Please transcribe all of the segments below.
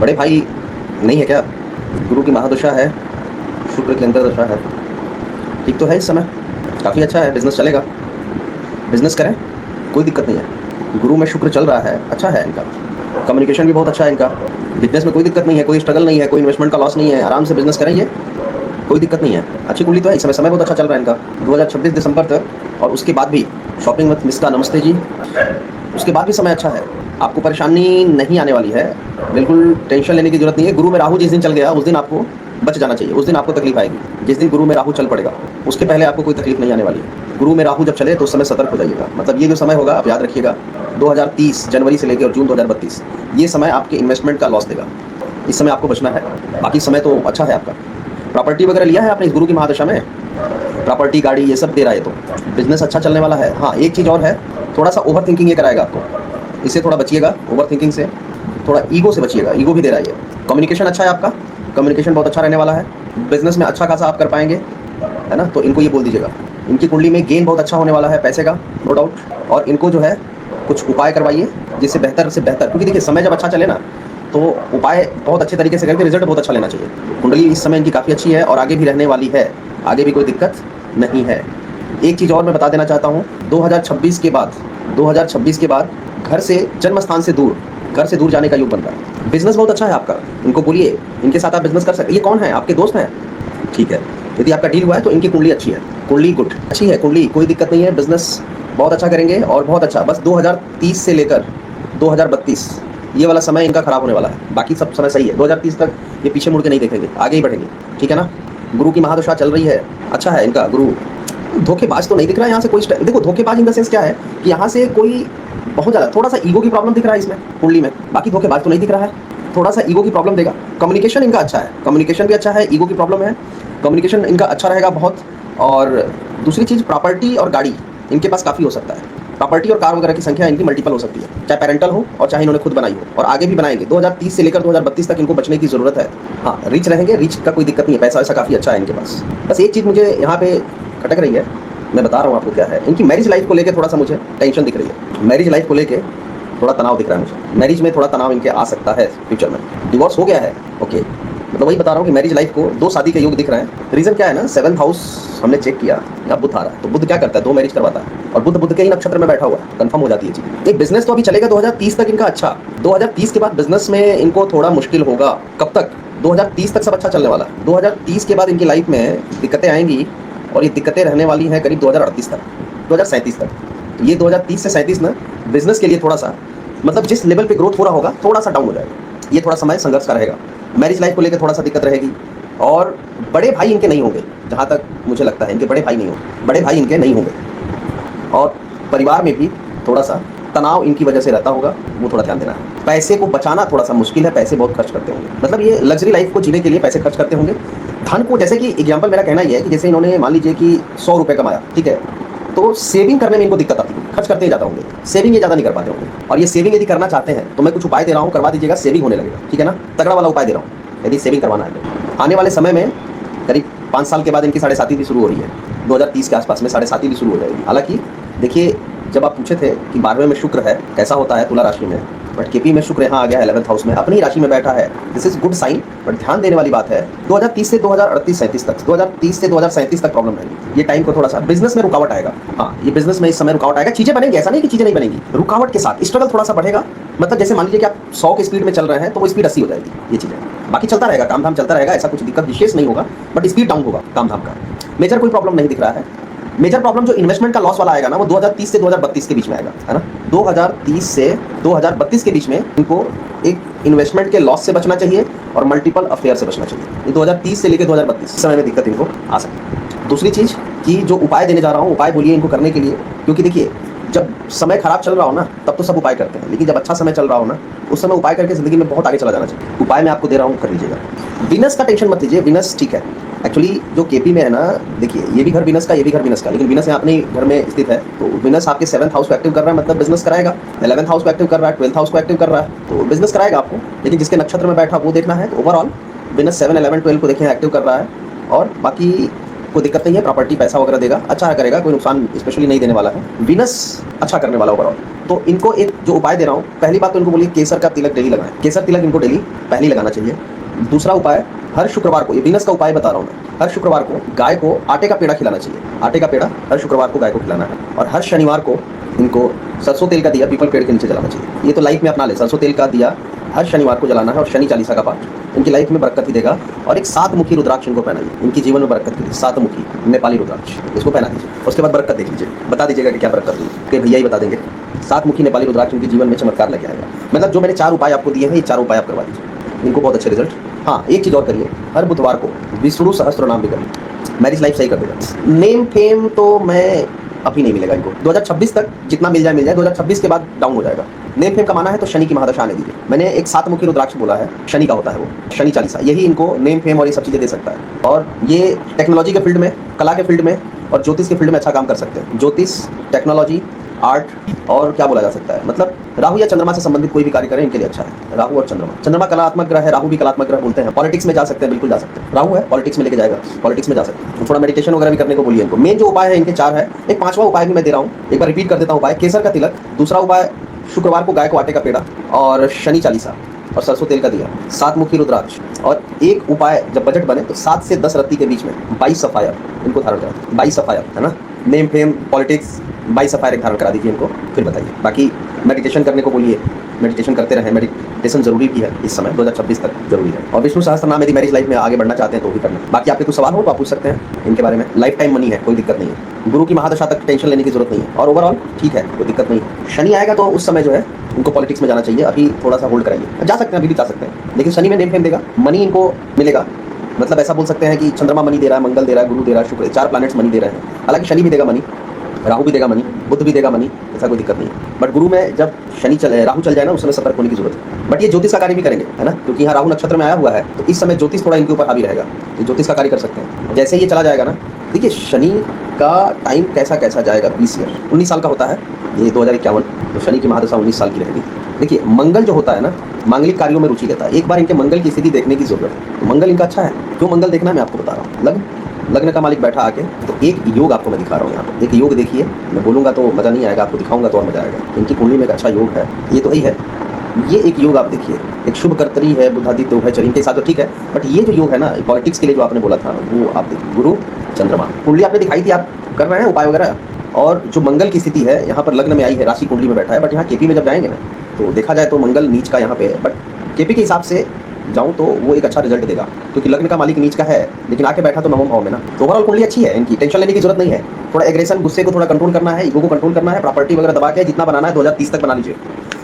बड़े भाई नहीं है क्या? गुरु की महादशा है, शुक्र की अंतर्दशा है, ठीक तो है इस समय, काफ़ी अच्छा है, बिजनेस चलेगा, बिजनेस करें, कोई दिक्कत नहीं है। गुरु में शुक्र चल रहा है, अच्छा है इनका, कम्युनिकेशन भी बहुत अच्छा है इनका, बिजनेस में कोई दिक्कत नहीं है, कोई स्ट्रगल नहीं है, कोई इन्वेस्टमेंट का लॉस नहीं है, आराम से बिजनेस करें, ये कोई दिक्कत नहीं है। अच्छी कुंडली तो है, इस समय बहुत अच्छा चल रहा है इनका 2026 दिसंबर तक, और उसके बाद भी शॉपिंग मत मिस का, नमस्ते जी, उसके बाद भी समय अच्छा है, आपको परेशानी नहीं आने वाली है, बिल्कुल टेंशन लेने की जरूरत नहीं है। गुरु में राहु जिस दिन चल गया उस दिन आपको बच जाना चाहिए, उस दिन आपको तकलीफ आएगी। जिस दिन गुरु में राहु चल पड़ेगा उसके पहले आपको कोई तकलीफ नहीं आने वाली है। गुरु में राहु जब चले तो उस समय सतर्क हो जाइएगा, मतलब ये जो समय होगा आप याद रखिएगा, 2030 जनवरी से लेकर जून 2032, ये समय आपके इन्वेस्टमेंट का लॉस देगा, इस समय आपको बचना है। बाकी समय तो अच्छा है आपका। प्रॉपर्टी वगैरह लिया है आपने इस गुरु की महादशा में? प्रॉपर्टी, गाड़ी, ये सब दे रहा है, तो बिजनेस अच्छा चलने वाला है। हाँ, एक चीज़ और है, थोड़ा सा ओवर थिंकिंग ये कराएगा आपको, इससे थोड़ा बचिएगा, ओवर थिंकिंग से, थोड़ा ईगो से बचिएगा, ईगो भी दे रहा है ये। कम्युनिकेशन अच्छा है आपका, कम्युनिकेशन बहुत अच्छा रहने वाला है, बिजनेस में अच्छा खासा आप कर पाएंगे, है ना, तो इनको ये बोल दीजिएगा। इनकी कुंडली में गेन बहुत अच्छा होने वाला है पैसे का, नो डाउट, और इनको जो है कुछ उपाय करवाइए जिससे बेहतर से बेहतर, क्योंकि देखिए समय जब अच्छा चले ना तो उपाय बहुत अच्छे तरीके से करके रिजल्ट बहुत अच्छा लेना चाहिए। कुंडली इस समय इनकी काफ़ी अच्छी है और आगे भी रहने वाली है, आगे भी कोई दिक्कत नहीं है। एक चीज़ और मैं बता देना चाहता हूँ, 2026 के बाद घर से, जन्म स्थान से दूर, घर से दूर जाने का योग बन रहा है। बिजनेस बहुत अच्छा है आपका, इनको बोलिए, इनके साथ आप बिजनेस कर सकते। ये कौन है, आपके दोस्त हैं? ठीक है, यदि आपका डील हुआ है तो इनकी कुंडली अच्छी है, कुंडली गुड अच्छी है, कुंडली कोई दिक्कत नहीं है, बिजनेस बहुत अच्छा करेंगे और बहुत अच्छा। बस 2030 से लेकर 2032 ये वाला समय इनका खराब होने वाला है, बाकी सब समय सही है। 2030 तक ये पीछे मुड़ के नहीं देखेंगे, आगे ही बढ़ेंगे, ठीक है ना। गुरु की महादशा चल रही है, अच्छा है इनका गुरु। धोखेबाज तो नहीं दिख रहा है यहाँ से कोई, देखो धोखेबाज इन द सेंस क्या है कि यहाँ से कोई बहुत ज़्यादा, थोड़ा सा ईगो की प्रॉब्लम दिख रहा है इसमें कुंडली में, बाकी धोखेबाज तो नहीं दिख रहा है, थोड़ा सा ईगो की प्रॉब्लम देगा। कम्युनिकेशन इनका अच्छा है, कम्युनिकेशन भी अच्छा है, ईगो की प्रॉब्लम है, कम्युनिकेशन इनका अच्छा रहेगा बहुत। और दूसरी चीज़, प्रॉपर्टी और गाड़ी इनके पास काफ़ी हो सकता है, प्रॉपर्टी और कार वगैरह की संख्या इनकी मल्टीपल हो सकती है, चाहे पेरेंटल हो और चाहे इन्होंने खुद बनाई हो, और आगे भी बनाएंगे। 2030 से लेकर 2032 तक इनको बचने की ज़रूरत है। हाँ, रिच रहेंगे, रिच का कोई दिक्कत नहीं है, पैसा वैसा काफ़ी अच्छा है इनके पास। बस एक चीज़ मुझे यहाँ पे खटक रही है, मैं बता रहा हूँ आपको क्या है, इनकी मैरिज लाइफ को लेकर थोड़ा सा मुझे टेंशन दिख रही है, मैरिज लाइफ को लेकर थोड़ा तनाव दिख रहा है मुझे, मैरिज में थोड़ा तनाव इनके आ सकता है फ्यूचर में। डिवोर्स हो गया है, ओके, मतलब वही बता रहा हूँ कि मैरिज लाइफ को 2 शादी के योग दिख रहे हैं। रीज़न क्या है ना, 7th हाउस हमने चेक किया, यहाँ बुध आ रहा है, तो बुध क्या करता है, 2 मैरिज करवाता है, और बुध के ही नक्षत्र में बैठा हुआ है, कंफर्म हो जाती है चीज़। एक बिजनेस तो अभी चलेगा 2030 तक इनका अच्छा, 2030 के बाद बिजनेस में इनको थोड़ा मुश्किल होगा। कब तक? 2030 तक सब अच्छा चलने वाला है, 2030 के बाद इनकी लाइफ में दिक्कतें आएंगी, और ये दिक्कतें रहने वाली हैं करीब 2038 तक, 2037 तक। तो ये 2030 से 37 ना बिजनेस के लिए थोड़ा सा, मतलब जिस लेवल पे ग्रोथ हो रहा होगा थोड़ा सा डाउन हो जाएगा, ये थोड़ा समय संघर्ष का रहेगा। मैरिज लाइफ को लेकर थोड़ा सा दिक्कत रहेगी, और बड़े भाई इनके नहीं होंगे, जहाँ तक मुझे लगता है इनके बड़े भाई नहीं होंगे, बड़े भाई इनके नहीं होंगे, और परिवार में भी थोड़ा सा तनाव इनकी वजह से रहता होगा, वो थोड़ा ध्यान देना है। पैसे को बचाना थोड़ा सा मुश्किल है, पैसे बहुत खर्च करते होंगे, मतलब ये लग्जरी लाइफ को जीने के लिए पैसे खर्च करते होंगे। धन को, जैसे कि एग्जाम्पल मेरा कहना ये है कि जैसे इन्होंने मान लीजिए कि 100 रुपये कमाया, ठीक है, तो सेविंग करने में इनको दिक्कत आती है, खर्च करते ही ज़्यादा होंगे, सेविंग ये ज़्यादा नहीं कर पाते होंगे। और ये सेविंग यदि करना चाहते हैं तो मैं कुछ उपाय दे रहा हूँ, करवा दीजिएगा, सेविंग होने लगेगा, ठीक है ना, तगड़ा वाला उपाय दे रहा हूँ यदि सेविंग करवाना है तो। आने वाले समय में करीब 5 साल के बाद इनकी 7.5 भी शुरू हो रही है, 2030 के आसपास में 7.5 भी शुरू हो जाएगी। हालांकि देखिए, जब आप पूछे थे कि 12वें में शुक्र है कैसा होता है तुला राशि में, बट केपी में शुक्र यहाँ आ गया है 11th हाउस में, अपनी राशि में बैठा है, this is good sign. But ध्यान देने वाली बात है, 2030 से 2038-37 तक, 2030 से 2037 तक प्रॉब्लम रहेगी। ये टाइम को थोड़ा सा बिजनेस में रुकावट आएगा, हाँ, ये बिजनेस में इस समय रुकावट आएगा। चीजें बनेंगी, ऐसा नहीं कि चीजें नहीं बनेंगी, रुकावट के साथ स्ट्रगल थोड़ा सा बढ़ेगा। मतलब जैसे मान लीजिए कि आप 100 की स्पीड में चल रहे हैं तो वो स्पीड 80 हो जाएगी, ये चीजें। बाकी चलता रहेगा, काम धाम चलता रहेगा, ऐसा कुछ दिक्कत विशेष नहीं होगा, बट स्पीड डाउन होगा काम धाम का। मेजर कोई प्रॉब्लम नहीं दिख रहा है। मेजर प्रॉब्लम जो इन्वेस्टमेंट का लॉस वाला आएगा ना, वो 2030 से 2032 के बीच में आएगा, है ना। 2030 से 2032 के बीच में इनको एक इन्वेस्टमेंट के लॉस से बचना चाहिए और मल्टीपल अफेयर से बचना चाहिए। ये 2030 से लेकर 2032 समय में दिक्कत इनको आ सकती है। दूसरी चीज़ कि जो उपाय देने जा रहा हूँ, उपाय बोलिए इनको करने के लिए, क्योंकि देखिए जब समय खराब चल रहा हो ना तब तो सब उपाय करते हैं, लेकिन जब अच्छा समय चल रहा हो ना उस समय उपाय करके ज़िंदगी में बहुत आगे चला जाना चाहिए। उपाय मैं आपको दे रहा हूँ, कर लीजिएगा। विनस का टेंशन मत लीजिए, विनस ठीक है। एक्चुअली जो केपी में है ना, देखिए ये भी घर विनस का, ये भी घर विनस का, लेकिन विनस यहाँ अपने घर में स्थित है, तो विनस आपके 7th हाउस को एक्टिव कर रहा है, मतलब बिजनेस कराएगा। 11th हाउस को एक्टिव कर रहा है, 12th हाउस को एक्टिव कर रहा है, तो बिजनेस कराएगा आपको। लेकिन जिसके नक्षत्र में बैठा वो देखना है, तो ओवरऑल विनस 7, 11, 12 को देखें एक्टिव कर रहा है। और बाकी कोई दिक्कत नहीं है, प्रॉपर्टी पैसा वगैरह देगा, अच्छा करेगा, कोई नुकसान स्पेशली नहीं देने वाला है। वीनस अच्छा करने वाला ओवरऑल। तो इनको एक जो उपाय दे रहा हूँ, पहली बात तो इनको बोलिए केसर का तिलक डेली लगाएं। केसर तिलक इनको डेली पहले लगाना चाहिए। दूसरा उपाय, हर शुक्रवार को, ये वीनस का उपाय बता रहा हूँ मैं, हर शुक्रवार को गाय को आटे का पेड़ा खिलाना चाहिए। आटे का पेड़ा हर शुक्रवार को गाय को खिलाना है। और हर शनिवार को इनको सरसों तेल का दिया पीपल पेड़ के नीचे जलाना चाहिए। ये तो लाइफ में अपना ले, सरसों तेल का दिया हर शनिवार को जलाना है। और शनि चालीसा का पाठ इनकी लाइफ में बरकत ही देगा। और एक 7 मुखी रुद्राक्ष इनको पहनाइए, इनकी जीवन में बरकत के लिए 7 मुखी नेपाली रुद्राक्ष, इसको पहना दीजिए। उसके बाद बरकत देख लीजिए, बता दीजिएगा कि क्या बरकत हुई, कि भैया ही बता देंगे। 7 मुखी नेपाली रुद्राक्ष इनके जीवन में चमत्कार लेके आएगा। मतलब जो मैंने 4 उपाय आपको दिए हैं, ये 4 उपाय आप करवा दीजिए, इनको बहुत अच्छे रिजल्ट। हाँ, एक चीज़ और करिए, हर बुधवार को विष्णु सहस्त्र नाम भी करिए, मैरिज लाइफ सही कर देगा। नेम फेम तो मैं अभी नहीं मिलेगा इनको, 2026 तक जितना मिल जाए मिल जाए, 2026 के बाद डाउन हो जाएगा। नेम फेम कमाना है तो शनि की महादशा आने दीजिए। मैंने एक 7 मुखी रुद्राक्ष बोला है, शनि का होता है वो, शनि चालीसा, यही इनको नेम फेम और ये सब चीज़ें दे सकता है। और ये टेक्नोलॉजी के फील्ड में, कला के फील्ड में और ज्योतिष के फील्ड में अच्छा काम कर सकते हैं। ज्योतिष, टेक्नोलॉजी, आर्ट और क्या बोला जा सकता है, मतलब राहु या चंद्रमा से संबंधित कोई भी कार्य करें इनके लिए अच्छा है। राहु और चंद्रमा, चंद्रमा कलात्मक ग्रह है, राहु भी कलात्मक ग्रह बोलते हैं। पॉलिटिक्स में जा सकते हैं, बिल्कुल जा सकते हैं। राहु है, पॉलिटिक्स में लेके जाएगा, पॉलिटिक्स में जा सकते हैं। थोड़ा मेडिटेशन वगैरह भी करने को बोलिए इनको। मेन जो उपाय है इनके 4 है। एक 5वां उपाय भी मैं दे रहा हूँ, एक बार रिपीट कर देता हूँ उपाय। केसर का तिलक, दूसरा उपाय शुक्रवार को गाय को आटे का पेड़ा और शनि चालीसा और सरसों तेल का दिया, 7 मुखी रुद्राक्ष। और एक उपाय, जब बजट बने तो 7 से 10 रत्ती के बीच में 22 सफायर इनको धारण करा, 22 सफायर है ना, नेम फेम पॉलिटिक्स 22 सफायर धारण करा दीजिए इनको, फिर बताइए। बाकी मेडिटेशन करने को बोलिए, मेडिटेशन करते रहें। मेडिटेशन जरूरी भी है इस समय, 2026 तक जरूरी है। और विष्णु सहस्त्र नाम यदि मैरिज लाइफ में आगे बढ़ना चाहते हैं तो भी करना। बाकी आपके कुछ सवाल हो तो आप पूछ सकते हैं इनके बारे में। लाइफ टाइम मनी है, कोई दिक्कत नहीं है। गुरु की महादशा तक टेंशन लेने की जरूरत नहीं है। और ओवरऑल ठीक है, कोई दिक्कत नहीं है। शनि आएगा तो उस समय जो है उनको पॉलिटिक्स में जाना चाहिए, अभी थोड़ा सा होल्ड कराइए। जा सकते हैं, अभी भी जा सकते हैं, लेकिन शनि में नेम फेम देगा, मनी इनको मिलेगा। मतलब ऐसा बोल सकते हैं कि चंद्रमा मनी दे रहा है, मंगल दे रहा है, गुरु दे रहा है, शुक्र, 4 प्लैनेट्स मनी दे रहे हैं। हालांकि शनि भी देगा मनी, राहु भी देगा मनी, बुध भी देगा मनी, ऐसा कोई दिक्कत नहीं है। बट गुरु में जब शनि चले, राहु चल जाए ना, उस समय सतर्क होने की जरूरत है। बट ये ज्योतिष का कार्य भी करेंगे, है ना, क्योंकि यहाँ राहु नक्षत्र में आया हुआ है, तो इस समय ज्योतिष थोड़ा इनके ऊपर हावी रहेगा, तो ज्योतिष का कार्य कर सकते हैं। जैसे ये चला जाएगा ना, देखिए शनि का टाइम कैसा कैसा जाएगा, 20 ईयर, 19 साल का होता है ये 2051, तो शनि की महादशा 19 साल की रहेगी। देखिए मंगल जो होता है ना, मांगलिक कार्यों में रुचि लेता है। एक बार इनके मंगल की स्थिति देखने की जरूरत है। तो मंगल इनका अच्छा है, क्यों मंगल देखना है मैं आपको बता रहा हूँ। लग्न का मालिक बैठा आके, तो एक योग आपको मैं दिखा रहा हूँ यहाँ पे। एक योग देखिए, मैं बोलूँगा तो मज़ा नहीं आएगा, आपको दिखाऊंगा तो और मज़ा आएगा। इनकी कुंडली में एक अच्छा योग है, ये तो वही है। ये एक योग आप देखिए, एक शुभ कर्तरी है, बुधादित्य है, चरित्र के साथ तो ठीक है, बट ये जो योग है ना, पॉलिटिक्स के लिए जो आपने बोला था, वो आप देखिए, गुरु चंद्रमा कुंडली आपने दिखाई थी, आप कर रहे हैं उपाय वगैरह। और जो मंगल की स्थिति है यहाँ पर लग्न में आई है, राशि कुंडली में बैठा है। बट यहाँ केपी में जब जाएंगे ना, तो देखा जाए तो मंगल नीच का यहाँ पे है, बट केपी के हिसाब से जाऊँ तो वो एक अच्छा रिजल्ट देगा, क्योंकि लग्न का मालिक नीच का है, लेकिन आके बैठा तो नवम भाव में ना। तो ओवरऑल कुंडली अच्छी है, इनकी टेंशन लेने की जरूरत नहीं है। थोड़ा एग्रेशन, गुस्से को थोड़ा कंट्रोल करना है, ईगो को कंट्रोल करना है, प्रॉपर्टी वगैरह दबा के जितना बनाना है 2030 तक बना लीजिए।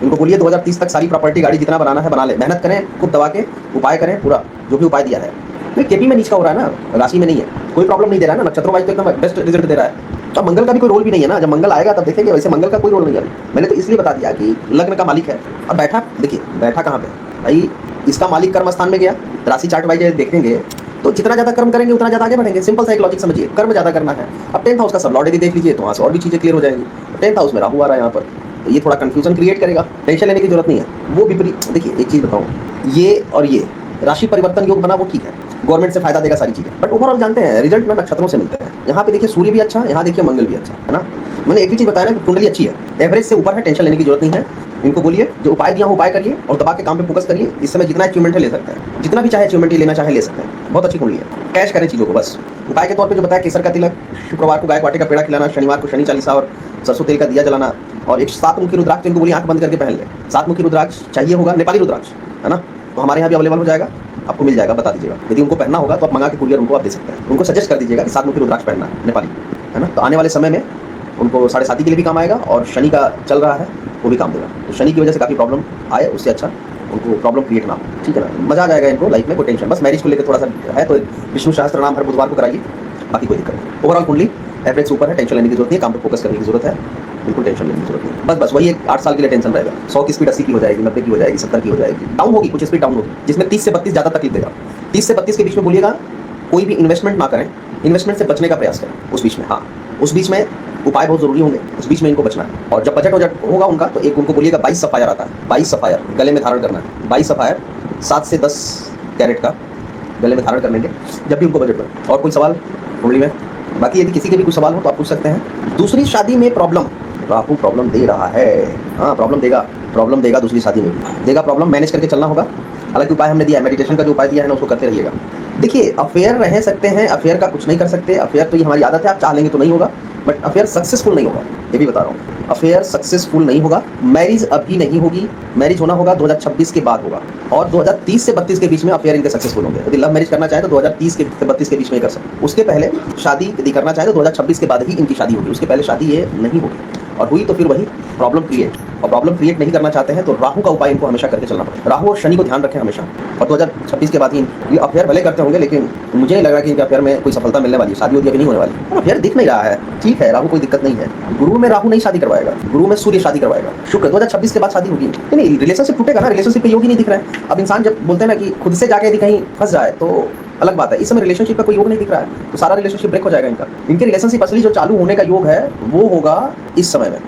इनको बोलिए 2030 तक सारी प्रॉपर्टी गाड़ी जितना बनाना है बना ले, मेहनत करें, खूब दबा के उपाय करें, पूरा जो भी उपाय दिया है। नहीं, केपी में नीच का हो रहा है ना, राशि में नहीं है, कोई प्रॉब्लम नहीं दे रहा है ना, नक्षत्रों वाइज तो एकदम बेस्ट रिजल्ट दे रहा है। तो मंगल का भी कोई रोल भी नहीं है ना, जब मंगल आएगा तब देखेंगे। वैसे मंगल का कोई रोल नहीं है, मैंने तो इसलिए बता दिया कि लग्न का मालिक है। अब बैठा, देखिए बैठा कहाँ पे भाई, इसका मालिक कर्म स्थान में गया। राशि चार्ट वाइज देखेंगे तो जितना ज़्यादा कर्म करेंगे उतना ज़्यादा आगे बढ़ेंगे। सिंपल सा एक लॉजिक समझिए, कर्म ज़्यादा करना है। अब 10th हाउस का सब लॉर्ड यदि देख लीजिए तो वहाँ से और भी चीज़ें क्लियर हो जाएंगी। 10th हाउस में राहु आ रहा है यहाँ पर, तो ये थोड़ा कंफ्यूजन क्रिएट करेगा, टेंशन लेने की जरूरत नहीं है। वो विपरीत, देखिए एक चीज़ बताऊँ, ये और ये राशि परिवर्तन योग बना वो ठीक है, गवर्नमेंट से फायदा देगा सारी चीज़ें, बट ओवरऑल जानते हैं रिजल्ट में नक्षत्रों से मिलते हैं। यहाँ पे देखिए सूर्य भी अच्छा, यहाँ देखिए मंगल भी अच्छा है ना। मैंने एक ही चीज़ बताया ना, कुंडली अच्छी है, एवरेज से ऊपर है, टेंशन लेने की जरूरत नहीं है। इनको बोलिए जो उपाय दिया उपाय करिए और दबा के काम पे फोकस करिए। इस समय जितना अचीवमेंट है ले सकते हैं, जितना भी चाहे अचीवमेंट लेना चाहे ले सकते हैं। बहुत अच्छी कुंडली है, कैश करें चीज़ों को बस। उपाय के तौर पे जो बताया, केसर का तिलक, शुक्रवार को गाय को आटे का पेड़ा खिलाना, शनिवार को शनि चालीसा और सरसों तेल का दिया जलाना, और एक 7 मुखी रुद्राक्ष इनको बोलिए आंख बंद करके पहन ले। 7 मुखी रुद्राक्ष चाहिए होगा, नेपाली रुद्राक्ष है ना, तो हमारे यहाँ भी अवेलेबल हो जाएगा, आपको मिल जाएगा, बता दीजिएगा। यदि उनको पहनना होगा तो आप मंगा के कुरियर उनको आप दे सकते हैं। उनको सजेस्ट कर दीजिएगा कि 7 मुखी रुद्राक्ष पहनना है, नेपाली है ना। तो आने वाले समय में उनको 7.5 के लिए भी काम आएगा, और शनि का चल रहा है वो भी काम देगा। तो शनि की वजह से काफ़ी प्रॉब्लम आए, उससे अच्छा उनको प्रॉब्लम क्रिएट ना हो, ठीक है ना। मजा आ जाएगा इनको लाइफ में, कोई टेंशन, बस मैरिज को लेकर थोड़ा सा है तो विष्णु सहस्त्र नाम हर बुधवार को कराइए, बाकी कोई दिक्कत नहीं। ओवरऑल कुंडली एवरेज ऊपर है, टेंशन लेने की जरूरत नहीं है, काम पर फोकस करने की जरूरत है, बिल्कुल टेंशन लेने की जरूरत नहीं। बस वही एक 8 साल के लिए टेंशन रहेगा। 100 की स्पीड 80 की हो जाएगी, 90 की हो जाएगी, 70 की हो जाएगी, डाउन होगी, कुछ स्पीड डाउन होगी, जिसमें 30 से 32 ज़्यादा तकलीफ देगा। 30 से 32 के बीच में बोलिएगा कोई भी इन्वेस्टमेंट ना करें, इन्वेस्टमेंट से बचने का प्रयास करें उस बीच में। हाँ, उस बीच में उपाय बहुत जरूरी होंगे, उस बीच में इनको बचना है। और जब बजट होगा उनका, तो एक उनको बोलिएगा 22 सफायर आता है, 22 सफायर गले में धारण करना है। 22 सफायर 7 से 10 कैरेट का गले में धारण कर लेंगे जब भी उनको बजट बने। और कोई सवाल कुंडली में? बाकी यदि किसी के भी कुछ सवाल हो तो आप पूछ सकते हैं। दूसरी शादी में प्रॉब्लम, राहु प्रॉब्लम दे रहा है। हाँ, प्रॉब्लम देगा दूसरी शादी में भी देगा प्रॉब्लम। मैनेज करके चलना होगा। हालांकि उपाय हमने दिया है, मेडिटेशन का जो उपाय दिया है ना उसको करते रहिएगा। देखिए, अफेयर रह सकते हैं, अफेयर का कुछ नहीं कर सकते। अफेयर तो ये हमारी आदत है, आप चाह लेंगे तो नहीं होगा, बट अफेयर सक्सेसफुल नहीं होगा, ये भी बता रहा हूँ। अफेयर सक्सेसफुल नहीं होगा। मैरिज अभी नहीं होगी, मैरिज होना होगा 2026 के बाद होगा। और 2030 से 32 के बीच में अफेयर इनके सक्सेसफुल होंगे। यदि लव मैरिज करना चाहे तो 2030 से 32 के बीच में कर सकते। उसके पहले शादी यदि करना चाहे तो 2026 के बाद ही इनकी शादी होगी, उसके पहले शादी ये नहीं होगी। और हुई तो फिर वही प्रॉब्लम क्रिएट, और प्रॉब्लम क्रिएट नहीं करना चाहते हैं तो राहु का उपाय इनको हमेशा करके चलना पड़ेगा। राहु और शनि को ध्यान रखें हमेशा। और 2026 के बाद ही ये अफेयर भले करते होंगे, लेकिन मुझे नहीं लग रहा कि इनके अफेयर में कोई सफलता मिलने वाली है। शादी होती अभी नहीं होने वाली, अफेयर दिख नहीं रहा है। ठीक है, राहु कोई दिक्कत नहीं है। गुरु में राहु नहीं शादी करवाएगा, गुरु में सूर्य शादी करवाएगा। शुक्र 2026 के बाद शादी होगी। नहीं, रिलेशनशिप टूटेगा ना, रिलेशनशिप पे योग ही नहीं दिख रहा है। अब इंसान जब बोलते हैं ना कि खुद से जाके यदि कहीं फंस जाए तो अलग बात है। इस समय रिलेशनशिप का कोई योग नहीं दिख रहा है, तो सारा रिलेशनशिप ब्रेक हो जाएगा इनका। इनके रिलेशनशिप असली जो चालू होने का योग है वो होगा इस समय में।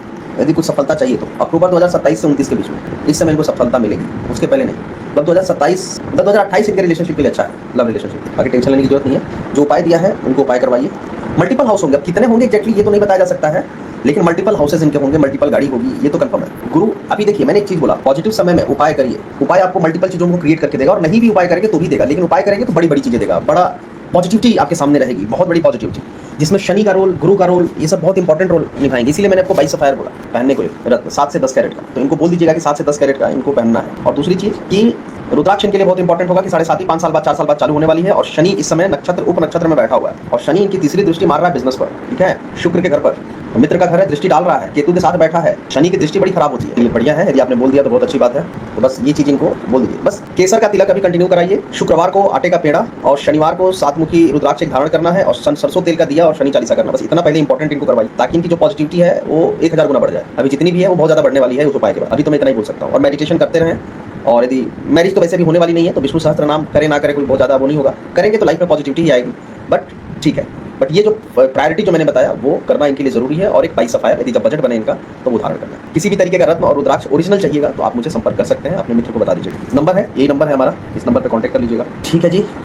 यदि कुछ सफलता चाहिए तो अक्टूबर 2027 से 29 के बीच में, इस समय इनको सफलता मिलेगी, उसके पहले नहीं। मतलब 2028 इनके रिलेशनशिप के लिए अच्छा है, लव रिलेशनशिप। बाकी टेंशन लेने की जरूरत नहीं है। जो उपाय दिया है उनको उपाय करवाइए। मल्टीपल हाउस होंगे, अब कितने होंगे एक्जैक्टली ये तो नहीं बताया जा सकता है, लेकिन मल्टीपल हाउसेज इनके होंगे, मल्टीपल गाड़ी होगी, ये तो कंफर्म है। गुरु अभी देखिए, मैंने एक चीज बोला, पॉजिटिव समय में उपाय करिए। उपाय आपको मल्टीपल चीजों को क्रिएट करके देगा, और नहीं भी उपाय करेंगे तो भी देगा, लेकिन उपाय करेंगे तो बड़ी बड़ी चीजें देगा। बड़ा पॉजिटिविटी आपके सामने रहेगी, बहुत बड़ी पॉजिटिविटी, जिसमें शनि का रोल, गुरु का रोल, ये सब बहुत इंपॉर्टेंट रोल निभाएंगे। इसीलिए मैंने आपको 22 सफायर बोला पहनने को, रत्न 7 से 10 कैरेट का। तो इनको बोल दीजिएगा कि 7 से 10 कैरेट का इनको पहनना है। और दूसरी चीज कि रुद्राक्ष इनके लिए बहुत इंपॉर्टेंट होगा कि 7.5 5 साल बाद 4 साल बाद चालू होने वाली है। और शनि इस समय नक्षत्र उप नक्षत्र में बैठा हुआ है, और शनि इनकी तीसरी दृष्टि मार रहा है बिजनेस पर, ठीक है, शुक्र के घर पर। मित्र का घर है, दृष्टि डाल रहा है, केतु के साथ बैठा है। शनि की दृष्टि बड़ी खराब होती है, ये बढ़िया है। यदि आपने बोल दिया तो बहुत अच्छी बात है। तो बस ये चीज इनको बोल दीजिए। बस केसर का तिलक अभी कंटिन्यू कराइए। शुक्रवार को आटे का पेड़ा, और शनिवार को 7 मुखी रुद्राक्ष धारण करना है, और सरसों तेल का दिया और शनि चालीसा करना। बस इतना पहले इंपॉर्टेंट इनको करवाइए, ताकि इनकी जो पॉजिटिविटी है वो 1000 गुना बढ़ जाए। अभी जितनी भी है वो बहुत ज्यादा बढ़ने वाली है उस उपाय के बाद। अभी तो मैं इतना ही बोल सकता हूँ। और मेडिटेशन करते रहें। और यदि मैरिज तो वैसे भी होने वाली नहीं है, तो विष्णु सहस्त्र नाम करें ना करें कोई बहुत ज्यादा वो नहीं होगा। करेंगे तो लाइफ में पॉजिटिविटी ही आएगी। बट ठीक है, बट ये जो प्रायोरिटी जो मैंने बताया वो करना इनके लिए जरूरी है। और एक 22 सफायर, यदि जब बजट बने इनका तो वो धारण करना है। किसी भी तरीके का रत्न और रुद्राक्ष ओरिजिनल चाहिएगा तो आप मुझे संपर्क कर सकते हैं, अपने मित्र को बता दीजिएगा। नंबर है, यही नंबर है हमारा, इस नंबर पर कॉन्टैक्ट कर लीजिएगा। ठीक है जी।